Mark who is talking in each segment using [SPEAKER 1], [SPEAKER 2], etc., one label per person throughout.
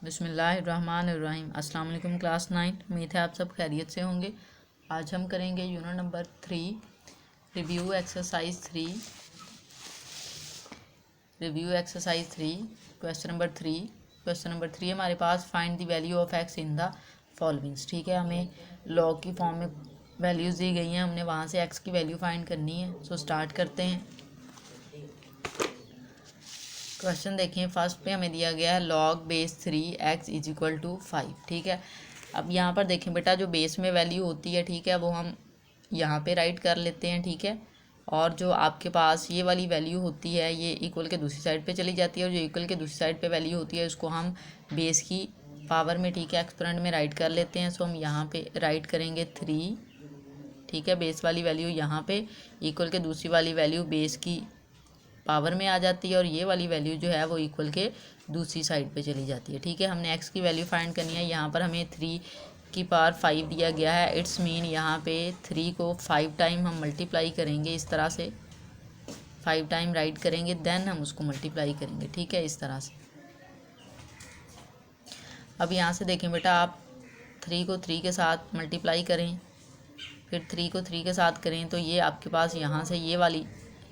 [SPEAKER 1] बिस्मिल्लाहिर्रहमानिर्रहीम। अस्सलाम वालेकुम क्लास 9। उम्मीद है आप सब खैरियत से होंगे। आज हम करेंगे unit number 3 review exercise 3 question number 3 हमारे पास find the value of x in the followings. ठीक है, हमें लॉग की फॉर्म में वैल्यूज़ दी गई हैं, हमने वहाँ से एक्स की वैल्यू फाइंड करनी है। सो स्टार्ट करते हैं। क्वेश्चन देखें, फर्स्ट पे हमें दिया गया है log base 3x is equal to 5। ठीक है, अब यहाँ पर देखें बेटा, जो बेस में वैल्यू होती है, ठीक है, वो हम यहाँ पे राइट कर लेते हैं। ठीक है, और जो आपके पास ये वाली वैल्यू होती है, ये इक्वल के दूसरी साइड पे चली जाती है, और जो इक्वल के दूसरी साइड पे वैल्यू होती है उसको हम बेस की पावर में, ठीक है, एक्सपोनेंट में राइट कर लेते हैं। सो हम यहाँ पे राइट करेंगे 3। ठीक है, बेस वाली वैल्यू यहाँ पे, इक्वल के दूसरी वाली वैल्यू बेस की पावर में आ जाती है, और ये वाली वैल्यू जो है वो इक्वल के दूसरी साइड पे चली जाती है। ठीक है, हमने एक्स की वैल्यू फाइंड करनी है। यहाँ पर हमें 3 की पावर 5 दिया गया है। इट्स मीन यहाँ पे 3 को 5 टाइम हम मल्टीप्लाई करेंगे, इस तरह से 5 टाइम राइट करेंगे, देन हम उसको मल्टीप्लाई करेंगे। ठीक है, इस तरह से। अब यहाँ से देखें बेटा, आप 3 को 3 के साथ मल्टीप्लाई करें, फिर 3 को 3 के साथ करें, तो ये आपके पास यहाँ से ये वाली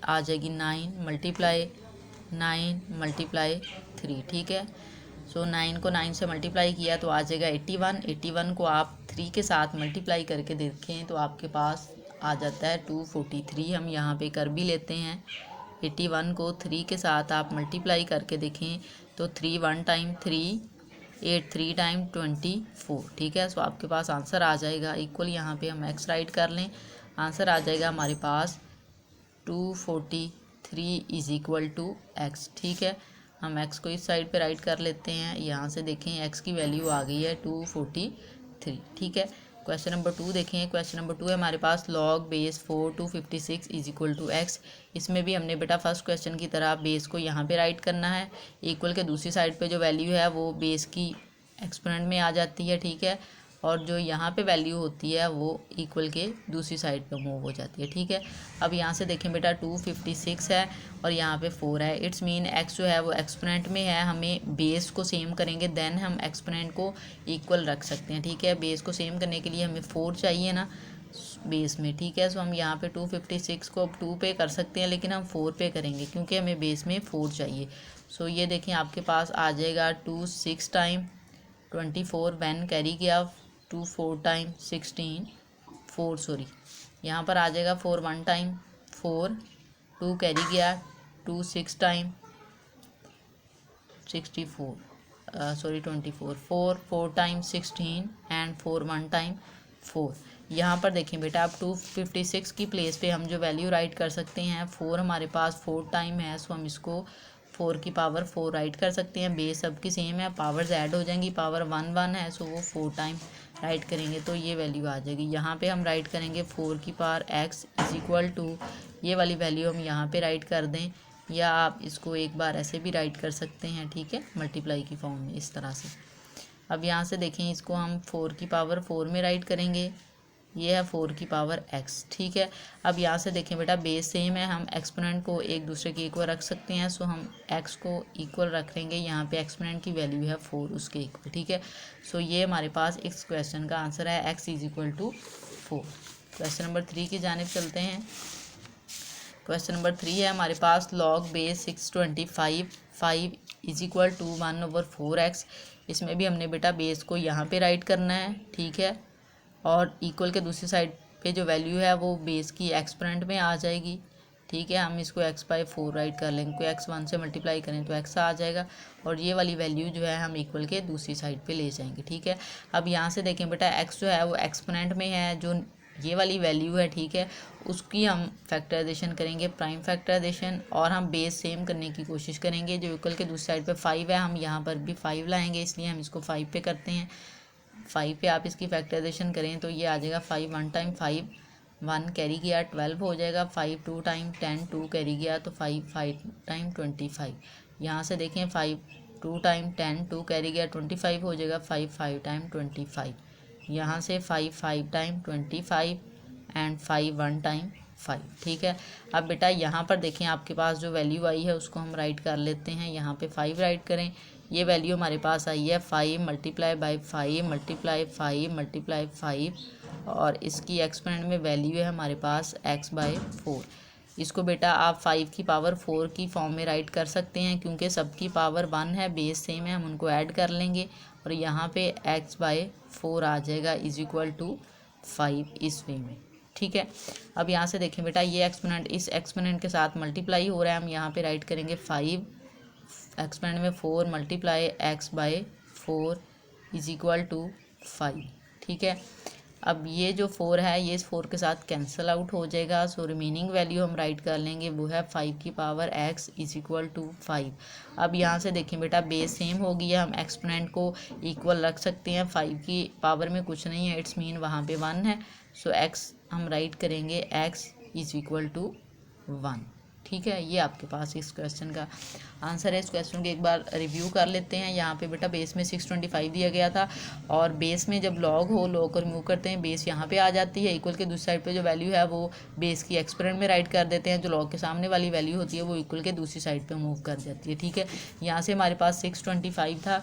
[SPEAKER 1] आ जाएगी 9 मल्टीप्लाई 3। ठीक है, सो 9 को 9 से मल्टीप्लाई किया तो आ जाएगा 81 को आप 3 के साथ मल्टीप्लाई करके देखें तो आपके पास आ जाता है 243। हम यहाँ पे कर भी लेते हैं। 81 को 3 के साथ आप मल्टीप्लाई करके देखें तो 3 1 टाइम 3 8 3 टाइम 24। ठीक है, सो आपके पास आंसर आ जाएगा। इक्वल यहाँ पे हम एक्स राइट कर लें, आंसर आ जाएगा हमारे पास 243 इज इक्वल टू एक्स। ठीक है, हम एक्स को इस साइड पे राइट कर लेते हैं। यहाँ से देखें एक्स की वैल्यू आ गई है 243। ठीक है, क्वेश्चन नंबर 2 देखें। क्वेश्चन नंबर 2 है हमारे पास log base 4 256 is equal to x. इसमें भी हमने बेटा फर्स्ट क्वेश्चन की तरह बेस को यहाँ पे राइट करना है। इक्वल के दूसरी साइड पे जो वैल्यू है वो बेस की एक्सपोनेंट में आ जाती है। ठीक है, और जो यहाँ पे वैल्यू होती है वो इक्वल के दूसरी साइड पे मूव हो जाती है। ठीक है, अब यहाँ से देखें बेटा 256 है और यहाँ पे 4 है। इट्स मीन एक्स जो है वो एक्सपोनेंट में है, हमें बेस को सेम करेंगे देन हम एक्सपोनेंट को इक्वल रख सकते हैं। ठीक है, बेस को सेम करने के लिए हमें 4 चाहिए ना बेस में। ठीक है, सो हम यहाँ पे 256 को अब 2 पे कर सकते हैं, लेकिन हम 4 पे करेंगे क्योंकि हमें बेस में 4 चाहिए। सो ये देखें आपके पास आ जाएगा 2 6 टाइम 24 वैन कैरी किया 2 4 टाइम 16 4 सॉरी यहाँ पर आ जाएगा 4 1 टाइम 4 2 कैरी किया 2 6 time 64 sorry 24 4 4 time 16 and 4 1 time 4। यहाँ पर देखें बेटा, आप 256 की प्लेस पे हम जो वैल्यू राइट कर सकते हैं, 4 हमारे पास 4 टाइम है, सो हम इसको 4 की पावर 4 राइट कर सकते हैं। बेस सबकी सेम है, पावर्स ऐड हो जाएंगी, पावर 1 1 है, सो वो 4 टाइम राइट करेंगे तो ये वैल्यू आ जाएगी। यहाँ पे हम राइट करेंगे 4 की power x is equal to, ये वाली वैल्यू हम यहाँ पे राइट कर दें, या आप इसको एक बार ऐसे भी राइट कर सकते हैं। ठीक है, मल्टीप्लाई की फॉर्म में इस तरह से। अब यहाँ से देखें, इसको हम 4 की पावर 4 में राइट करेंगे, ये है 4 की पावर x। ठीक है, अब यहाँ से देखें बेटा, बेस सेम है, हम एक्सपोनेंट को एक दूसरे के इक्वल रख सकते हैं, सो हम x को इक्वल रखेंगे। यहाँ पे एक्सपोनेंट की वैल्यू है 4 उसके इक्वल। ठीक है, सो ये हमारे पास इस क्वेश्चन का आंसर है x is equal to 4। Question number 3 की जानिब चलते हैं। क्वेश्चन नंबर 3 है हमारे पास log base 625 5 is equal to 1/4x। इसमें भी हमने बेटा बेस को यहाँ पे राइट करना है। ठीक है, और इक्वल के दूसरी साइड पे जो वैल्यू है वो बेस की एक्सपोनेंट में आ जाएगी। ठीक है, हम इसको x/4 राइट कर लेंगे, को x 1 से मल्टीप्लाई करें तो x आ जाएगा, और ये वाली वैल्यू जो है हम इक्वल के दूसरी साइड पे ले जाएंगे। ठीक है, अब यहाँ से देखें बेटा, x जो है वो एक्सपोनेंट में है, जो ये वाली वैल्यू है, ठीक है, उसकी हम फैक्टराइजेशन करेंगे, प्राइम फैक्टराइजेशन, और हम बेस सेम करने की कोशिश करेंगे। जो इक्वल के दूसरी साइड पे 5 है, हम यहाँ पर भी 5 लाएंगे, इसलिए हम इसको 5 पे करते हैं। 5 पे आप इसकी फैक्टराइजेशन करें तो ये आ जाएगा 5 1 टाइम 5 1 कैरी किया 12 हो जाएगा। 5 2 टाइम 10 2 कैरी किया तो 5 5 टाइम 25। यहाँ से देखें 5 2 टाइम 10 2 कैरी किया 25 हो जाएगा। 5 5 टाइम 25, यहाँ से 5 5 टाइम 25 एंड 5 1 टाइम 5। ठीक है, अब बेटा यहाँ पर देखें आपके पास जो वैल्यू आई है उसको हम राइट कर लेते हैं। यहाँ पे 5 राइट करें, ये वैल्यू हमारे पास आई है 5 मल्टीप्लाई बाई 5 मल्टीप्लाई 5 मल्टीप्लाई 5 और इसकी एक्सपोनेंट में वैल्यू है हमारे पास x/4। इसको बेटा आप 5 की पावर 4 की फॉर्म में राइट कर सकते हैं, क्योंकि सबकी पावर 1 है, बेस सेम है, हम उनको ऐड कर लेंगे और यहाँ पे x/4 आ जाएगा इज इक्वल टू 5 इस वे में। ठीक है, अब यहाँ से देखें बेटा ये एक्सपोनेंट इस एक्सपोनेंट के साथ मल्टीप्लाई हो रहा है, हम यहाँ पे राइट करेंगे 5 एक्सपोनेंट में 4 multiply x/4 is equal to 5। ठीक है, अब ये जो 4 है ये इस 4 के साथ कैंसिल आउट हो जाएगा, सो रिमेनिंग वैल्यू हम राइट कर लेंगे वो है 5 की power x is equal to 5। अब यहाँ से देखें बेटा बेस सेम हो गया, हम एक्सपोनेंट को इक्वल रख सकते हैं, 5 की पावर में कुछ नहीं है, इट्स मीन वहाँ पे 1 है, सो x हम राइट करेंगे x इज इक्वल टू 1। ठीक है, ये आपके पास इस क्वेश्चन का आंसर है। इस क्वेश्चन को एक बार रिव्यू कर लेते हैं। यहाँ पे बेटा बेस में 625 दिया गया था और बेस में जब लॉग हो, लॉग को रिमूव करते हैं, बेस यहाँ पे आ जाती है, इक्वल के दूसरी साइड पे जो वैल्यू है वो बेस की एक्सपोनेंट में राइट कर देते हैं, जो लॉग के सामने वाली वैल्यू होती है वो इक्वल के दूसरी साइड पर मूव कर जाती है। ठीक है, यहाँ से हमारे पास 625 था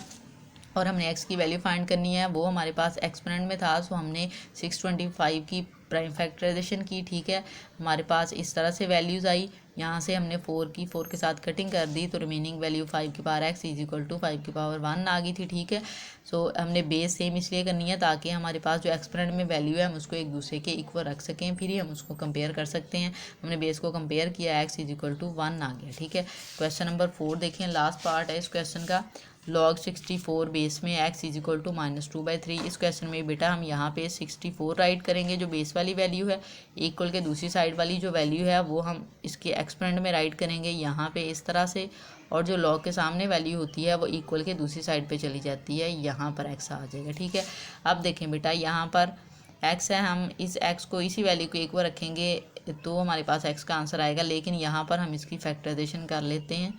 [SPEAKER 1] और हमने x की वैल्यू फाइंड करनी है, वो हमारे पास एक्सपोनेंट में था, सो हमने 625 की प्राइम फैक्टराइजेशन की। ठीक है, हमारे पास इस तरह से वैल्यूज़ आई, यहाँ से हमने 4 के साथ कटिंग कर दी तो रिमेनिंग वैल्यू 5 की power x is equal to 5 की पावर 1 आ गई थी। ठीक है, सो हमने बेस सेम इसलिए करनी है ताकि हमारे पास जो एक्सपोनेंट में वैल्यू है हम उसको एक दूसरे के इक्वल रख सकें, फिर ही हम उसको कंपेयर कर सकते हैं। हमने बेस को कंपेयर किया, x इज इक्वल टू 1 आ गया। ठीक है, क्वेश्चन नंबर 4 देखें, लास्ट पार्ट है इस क्वेश्चन का। log 64 बेस में x इज इक्वल टू -2/3। इस क्वेश्चन में बेटा हम यहाँ पे 64 राइट करेंगे जो बेस वाली वैल्यू है, इक्वल के दूसरी साइड वाली जो वैल्यू है वो हम इसके एक्सपोनेंट में राइट करेंगे यहाँ पे इस तरह से, और जो log के सामने वैल्यू होती है वो इक्वल के दूसरी साइड पे चली जाती है, यहाँ पर x आ जाएगा। ठीक है, अब देखें बेटा यहाँ पर x है, हम इस x को इसी वैल्यू को एक बार रखेंगे तो हमारे पास x का आंसर आएगा, लेकिन यहाँ पर हम इसकी फैक्टराइजेशन कर लेते हैं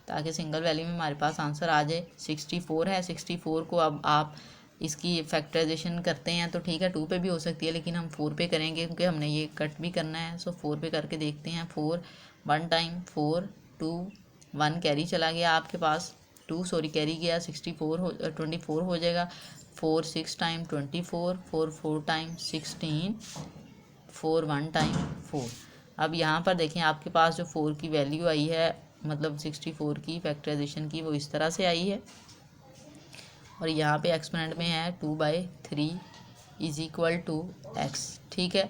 [SPEAKER 1] ताकि सिंगल वैल्यू में हमारे पास आंसर आ जाए। 64 है, 64 को अब आप इसकी फैक्टराइजेशन करते हैं तो ठीक है 2 पे भी हो सकती है, लेकिन हम 4 पे करेंगे क्योंकि हमने ये कट भी करना है, सो 4 पे करके देखते हैं। 4 1 टाइम 4 2 1 कैरी चला गया आपके पास, 2 सॉरी कैरी गया, 24 हो जाएगा। 4 6 टाइम 24, 4 4 टाइम 16, 4 1 टाइम 4। अब यहाँ पर देखें आपके पास जो 4 की वैल्यू आई है, मतलब 64 की फैक्टराइजेशन की, वो इस तरह से आई है और यहाँ पे एक्सपोनेंट में है 2/3 इज इक्वल टू x। ठीक है,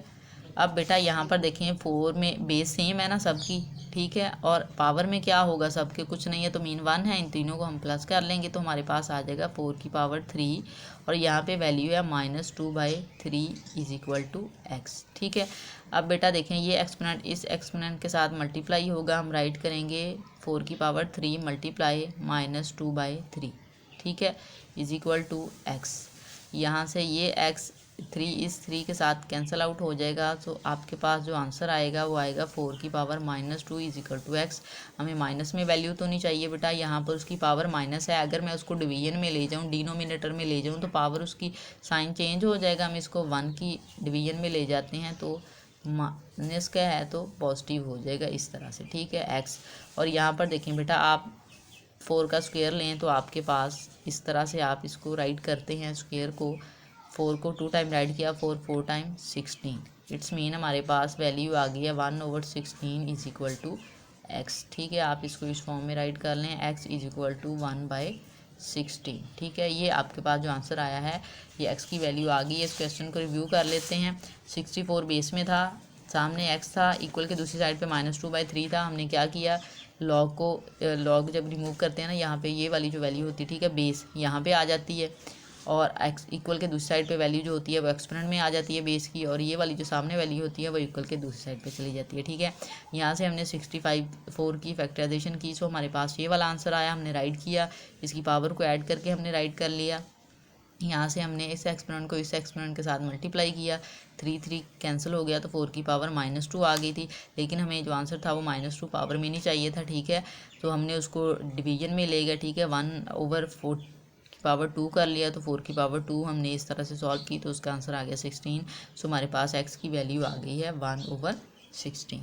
[SPEAKER 1] अब बेटा यहाँ पर देखें 4 में बेस सेम है ना सबकी, ठीक है, और पावर में क्या होगा सबके कुछ नहीं है तो मीन 1 है, इन तीनों को हम प्लस कर लेंगे तो हमारे पास आ जाएगा 4 की पावर 3 और यहाँ पे वैल्यू है -2/3 इज इक्वल टू x। ठीक है, अब बेटा देखें ये एक्सपोनेंट इस एक्सपोनेंट के साथ मल्टीप्लाई होगा, हम राइट करेंगे 4 की पावर 3 मल्टीप्लाई -2/3। ठीक है, इज इक्वल टू x। यहाँ से ये x 3 इस 3 के साथ कैंसिल आउट हो जाएगा, तो आपके पास जो आंसर आएगा वो आएगा 4 की power -2 is equal to x। हमें माइनस में वैल्यू तो नहीं चाहिए बेटा, यहाँ पर उसकी पावर माइनस है, अगर मैं उसको डिवीजन में ले जाऊँ, डिनोमिनेटर में ले जाऊँ तो पावर उसकी साइन चेंज हो जाएगा। हम इसको 1 की डिवीजन में ले जाते हैं तो माइनस का है तो पॉजिटिव हो जाएगा इस तरह से। ठीक है, x। और यहाँ पर देखें बेटा आप 4 का स्क्वायर लें तो आपके पास इस तरह से आप इसको राइट करते हैं, स्क्वायर को 4 को 2 टाइम राइट किया, 4 4 टाइम 16, इट्स मीन हमारे पास वैल्यू आ गई है 1/16 इज इक्वल टू x। ठीक है, आप इसको इस फॉर्म में राइट कर लें, x इज इक्वल टू 1/16। ठीक है, ये आपके पास जो आंसर आया है ये x की वैल्यू आ गई है। इस क्वेश्चन को रिव्यू कर लेते हैं। 64 बेस में था, सामने x था, इक्वल के दूसरी साइड पे -2/3 था। हमने क्या किया, लॉग जब रिमूव करते हैं ना, यहाँ पे ये वाली जो वैल्यू होती है, ठीक है, बेस यहाँ पे आ जाती है और x इक्वल के दूसरी साइड पे वैल्यू जो होती है वो एक्सपोनेंट में आ जाती है बेस की, और ये वाली जो सामने वैल्यू होती है वो इक्वल के दूसरी साइड पे चली जाती है। ठीक है, यहाँ से हमने 64 की फैक्टराइजेशन की, सो हमारे पास ये वाला आंसर आया, हमने राइट किया, इसकी पावर को ऐड करके हमने राइट कर लिया। यहाँ से हमने इस एक्सपोनेंट को इस एक्सपोनेंट के साथ मल्टीप्लाई किया, 3 3 कैंसिल हो गया तो 4 की पावर -2 आ गई थी, लेकिन हमें जो आंसर था वो -2 पावर में नहीं चाहिए था। ठीक है, तो हमने उसको डिवीजन में ले गया। ठीक है, 1/4 की पावर 2 कर लिया तो 4 की पावर 2 हमने इस तरह से सॉल्व की तो उसका आंसर आ गया 16। सो हमारे पास x की वैल्यू आ गई है 1/16।